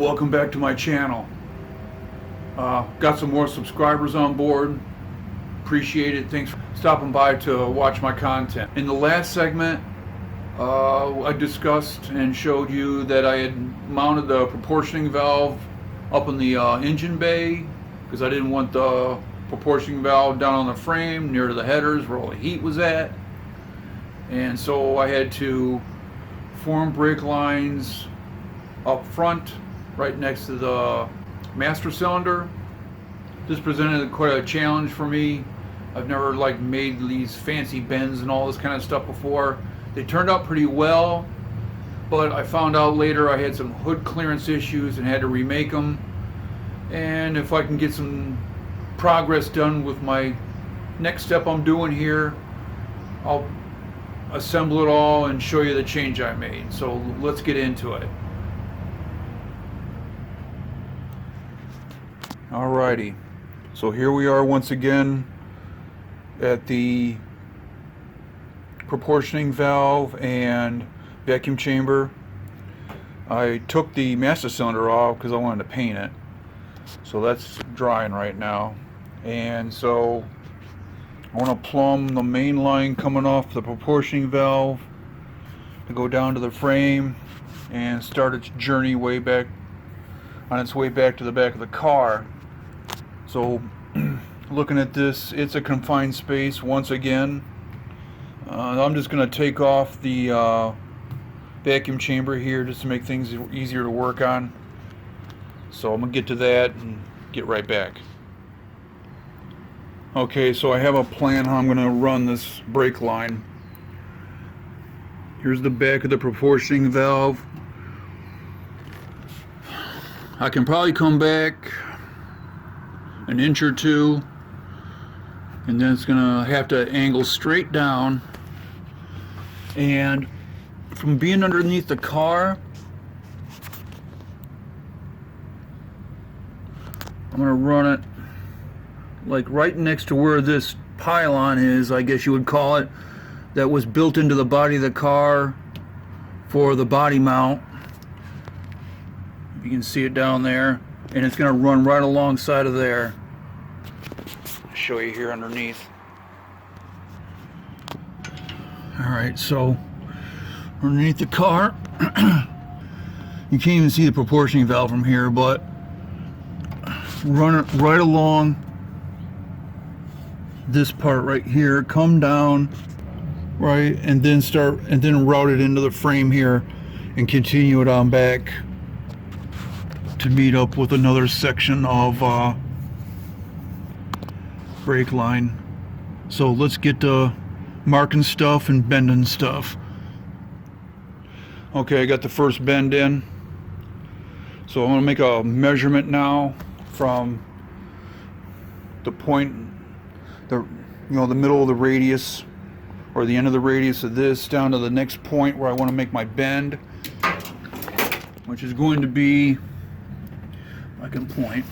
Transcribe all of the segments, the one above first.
welcome back to my channel. Got some more subscribers on board. Appreciate it. Thanks for stopping by to watch my content. In the last segment, I discussed and showed you that I had mounted the proportioning valve up in the engine bay because I didn't want the proportioning valve down on the frame near to the headers where all the heat was at. And so I had to form brake lines up front right next to the master cylinder. This presented quite a challenge for me. I've never made these fancy bends and all this kind of stuff before. They turned out pretty well, but I found out later I had some hood clearance issues and had to remake them. And if I can get some progress done with my next step I'm doing here, I'll assemble it all and show you the change I made. So let's get into it. Alrighty, so here we are once again at the proportioning valve and vacuum chamber. I took the master cylinder off because I wanted to paint it, so that's drying right now. And so I want to plumb the main line coming off the proportioning valve to go down to the frame and start its journey way back on its way back to the back of the car. So looking at this, it's a confined space once again. I'm just going to take off the vacuum chamber here just to make things easier to work on. So I'm going to get to that and get right back. Okay, so I have a plan how I'm going to run this brake line. Here's the back of the proportioning valve. I can probably come back an inch or two, and then it's gonna have to angle straight down. And from being underneath the car, I'm gonna run it right next to where this pylon is, I guess you would call it, that was built into the body of the car for the body mount. You can see it down there, and it's going to run right alongside of there. I'll show you here underneath. Alright, so underneath the car, you can't even see the proportioning valve from here, but run it right along this part right here, come down, right, and then route it into the frame here and continue it on back to meet up with another section of brake line. So let's get to marking stuff and bending stuff. Okay, I got the first bend in. So I'm going to make a measurement now from the point, the middle of the radius, or the end of the radius of this, down to the next point where I want to make my bend, which is going to be, I can point,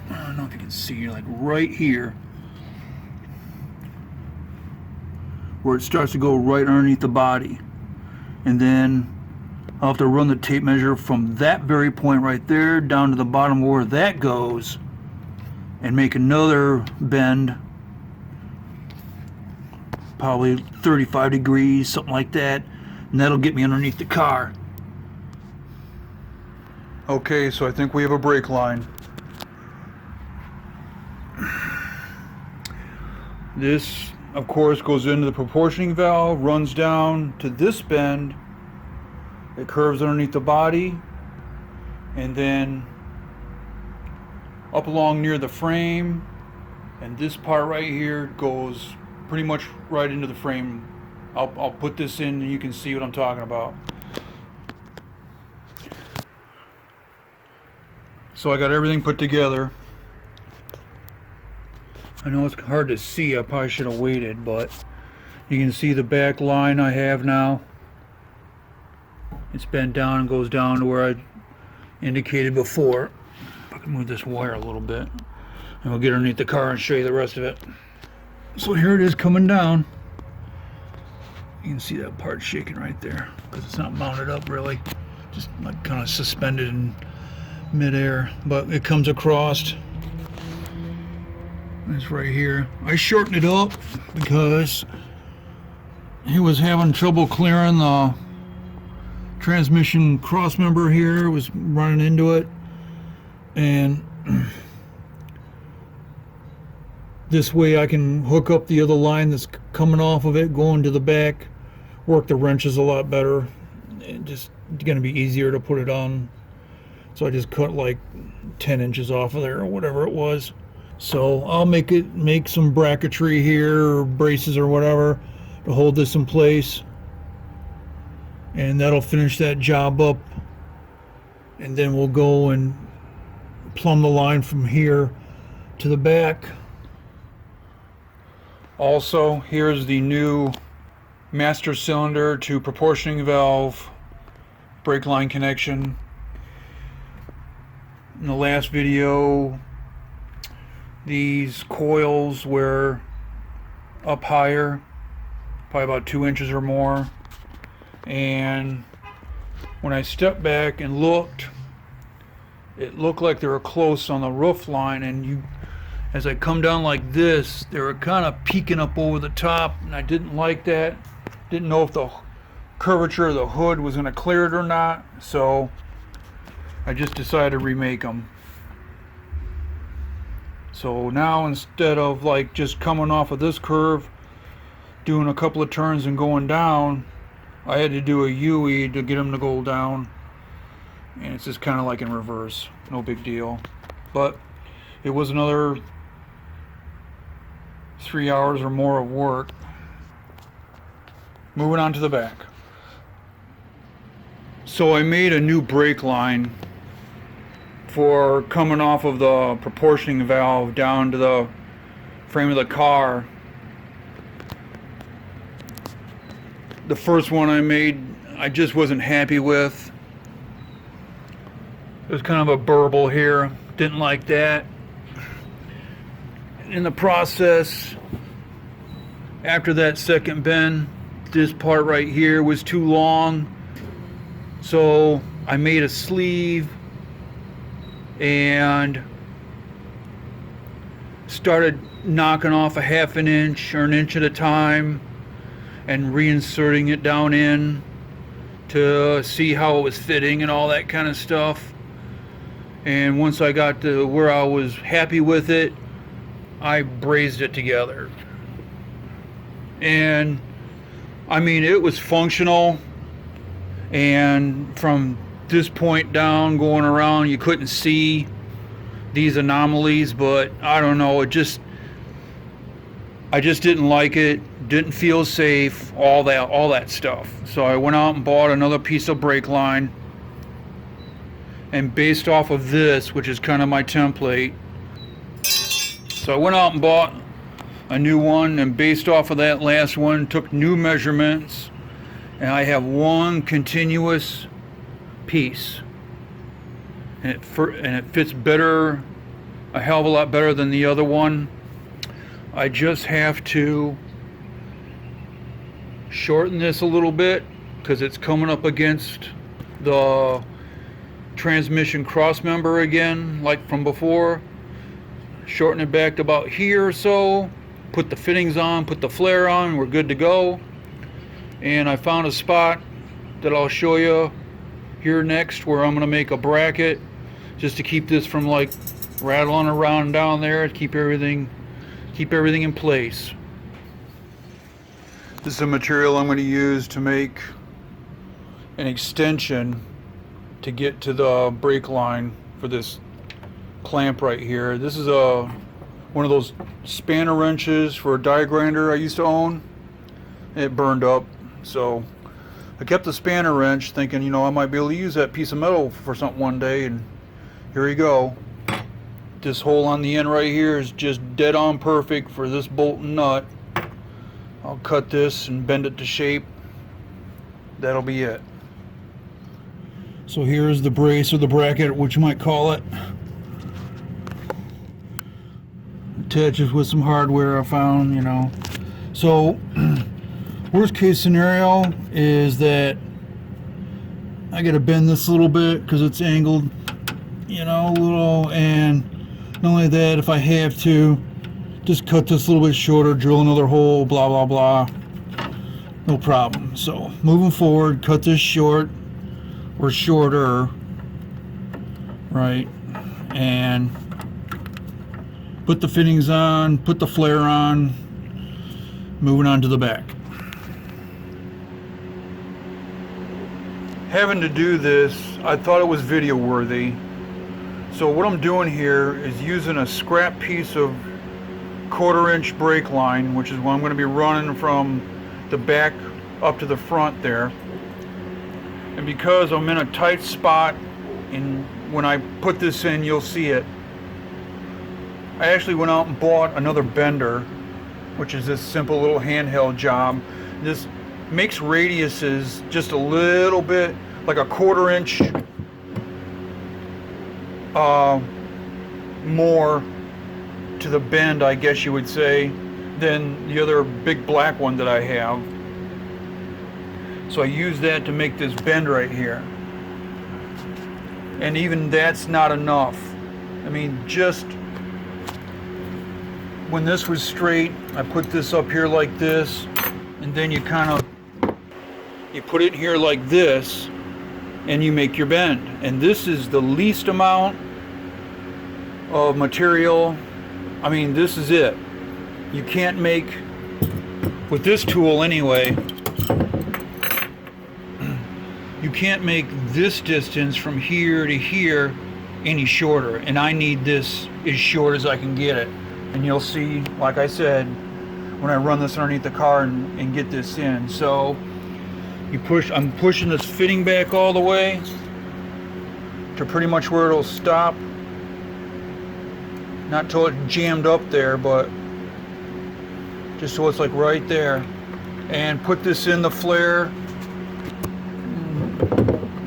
I don't know if you can see, right here, where it starts to go right underneath the body. And then I'll have to run the tape measure from that very point right there down to the bottom where that goes and make another bend, probably 35 degrees, something like that, and that'll get me underneath the car. Okay, so I think we have a brake line. This, of course, goes into the proportioning valve, runs down to this bend, it curves underneath the body, and then up along near the frame, and this part right here goes pretty much right into the frame. I'll put this in and you can see what I'm talking about. So I got everything put together. I know it's hard to see, I probably should have waited, but you can see the back line I have now. It's bent down and goes down to where I indicated before. If I can move this wire a little bit, and we'll get underneath the car and show you the rest of it. So here it is coming down. You can see that part shaking right there because it's not mounted up really, just kind of suspended and midair, but it comes across. It's right here. I shortened it up because he was having trouble clearing the transmission cross member here. It was running into it, and this way I can hook up the other line that's coming off of it, going to the back, work the wrenches a lot better. It's just going to be easier to put it on. So I just cut like 10 inches off of there or whatever it was. So I'll make some bracketry here, or braces or whatever, to hold this in place. And that'll finish that job up. And then we'll go and plumb the line from here to the back. Also, here's the new master cylinder to proportioning valve brake line connection. In the last video, these coils were up higher, probably about 2 inches or more, and when I stepped back and looked, it looked like they were close on the roof line, and as I come down like this, they were kind of peeking up over the top, and I didn't like that. Didn't know if the curvature of the hood was going to clear it or not, so I just decided to remake them. So now, instead of like just coming off of this curve, doing a couple of turns and going down, I had to do a U-E to get them to go down, and it's just kind of like in reverse. No big deal, but it was another 3 hours or more of work. Moving on to the back. So I made a new brake line for coming off of the proportioning valve down to the frame of the car. The first one I made, I just wasn't happy with. There's kind of a burble here. Didn't like that. In the process, after that second bend, this part right here was too long. So I made a sleeve and started knocking off a ½ inch or an inch at a time and reinserting it down in to see how it was fitting and all that kind of stuff. And once I got to where I was happy with it, I brazed it together. And I mean, it was functional, and from this point down going around, you couldn't see these anomalies, but I don't know, I just didn't like it, didn't feel safe, all that stuff. So I went out and bought another piece of brake line, and based off of this, which is kind of my template, so I went out and bought a new one, and based off of that last one, took new measurements, and I have one continuous piece, and it fits better, a hell of a lot better than the other one. I just have to shorten this a little bit because it's coming up against the transmission cross member again, like from before. Shorten it back to about here or so, put the fittings on, put the flare on, we're good to go. And I found a spot that I'll show you here next where I'm going to make a bracket just to keep this from like rattling around down there, to keep everything in place. This is the material I'm going to use to make an extension to get to the brake line for this clamp right here. This is one of those spanner wrenches for a die grinder I used to own. It burned up, so I kept the spanner wrench thinking, you know, I might be able to use that piece of metal for something one day, and here you go. This hole on the end right here is just dead on perfect for this bolt and nut. I'll cut this and bend it to shape. That'll be it. So here's the brace or the bracket, what you might call it. Attaches with some hardware I found, you know. So worst case scenario is that I gotta bend this a little bit because it's angled, you know, a little, and not only that, if I have to, just cut this a little bit shorter, drill another hole, blah, blah, blah. No problem. So, moving forward, cut this short, or shorter, right, and put the fittings on, put the flare on, moving on to the back. Having to do this, I thought it was video worthy. So what I'm doing here is using a scrap piece of 1/4 inch brake line, which is what I'm going to be running from the back up to the front there. And because I'm in a tight spot, and when I put this in, you'll see it. I actually went out and bought another bender, which is this simple little handheld job. This makes radiuses just a little bit, like a 1/4 inch more to the bend, I guess you would say, than the other big black one that I have. So I use that to make this bend right here. And even that's not enough. I mean, just when this was straight, I put this up here like this, and then you put it here like this, and you make your bend. And this is the least amount of material. I mean, this is it. You can't make, with this tool anyway, you can't make this distance from here to here any shorter, and I need this as short as I can get it. And you'll see, like I said, when I run this underneath the car and get this in. So I'm pushing this fitting back all the way to pretty much where it'll stop. Not till it's jammed up there, but just so it's like right there. And put this in the flare,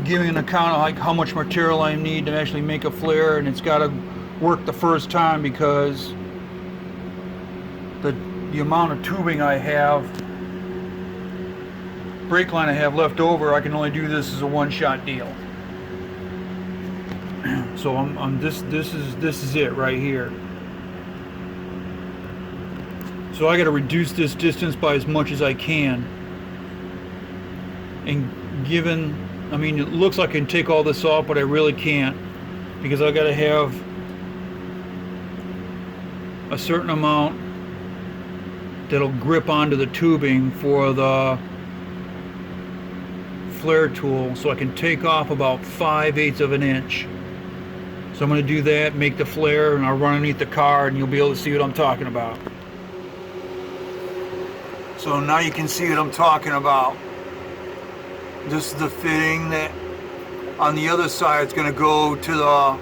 give me an account of like how much material I need to actually make a flare, and it's got to work the first time because the amount of tubing I have, brake line I have left over, I can only do this as a one-shot deal. So this is it right here. So I got to reduce this distance by as much as I can. And I mean, it looks like I can take all this off, but I really can't, because I got to have a certain amount that'll grip onto the tubing for the flare tool, so I can take off about 5/8 of an inch. So I'm going to do that, make the flare, and I'll run underneath the car, and you'll be able to see what I'm talking about. So now you can see what I'm talking about. This is the fitting that on the other side is going to go to the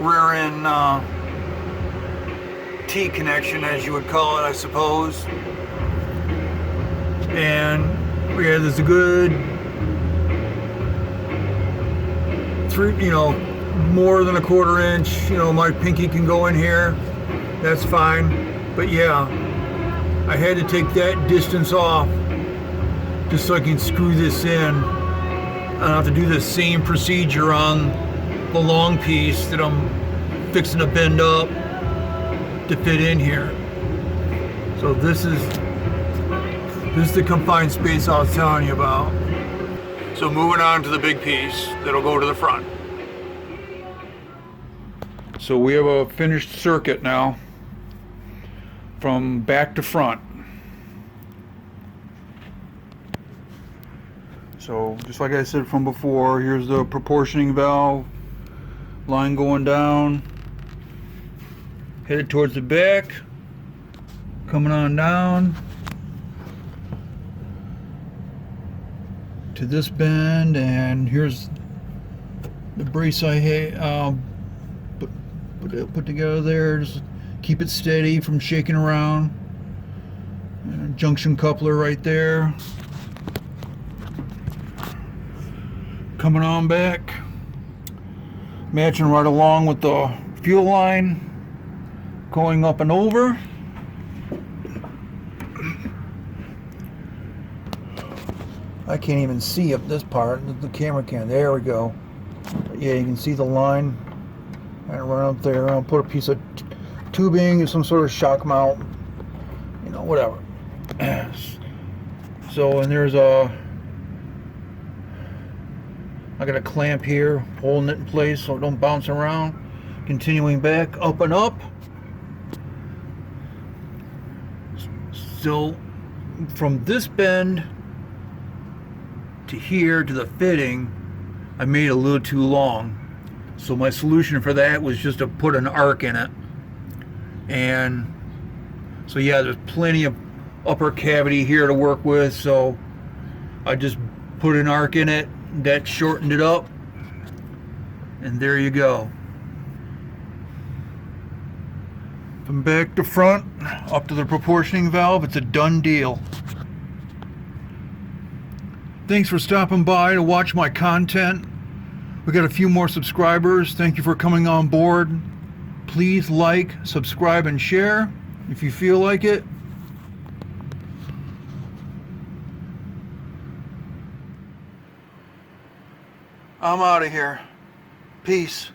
rear end T connection, as you would call it, I suppose. And yeah, there's a good more than a 1/4 inch. My pinky can go in here. That's fine. But yeah, I had to take that distance off just so I can screw this in. I don't have to do the same procedure on the long piece that I'm fixing to bend up to fit in here. So this is the confined space I was telling you about. So moving on to the big piece that'll go to the front. So we have a finished circuit now from back to front. So just like I said from before, here's the proportioning valve, line going down, headed towards the back, coming on down to this bend, and here's the brace I had put together there. Just keep it steady from shaking around. And a junction coupler right there. Coming on back, matching right along with the fuel line, going up and over. I can't even see up this part. The camera can. There we go. Yeah, you can see the line kind of run up there. I'll put a piece of tubing and some sort of shock mount, you know, whatever. So, and there's I got a clamp here holding it in place so it don't bounce around. Continuing back up and up. So from this bend to here to the fitting, I made it a little too long. So my solution for that was just to put an arc in it. And so yeah, there's plenty of upper cavity here to work with, so I just put an arc in it. That shortened it up, and there you go. From back to front, up to the proportioning valve, it's a done deal. Thanks for stopping by to watch my content. We got a few more subscribers. Thank you for coming on board. Please like, subscribe, and share if you feel like it. I'm out of here. Peace.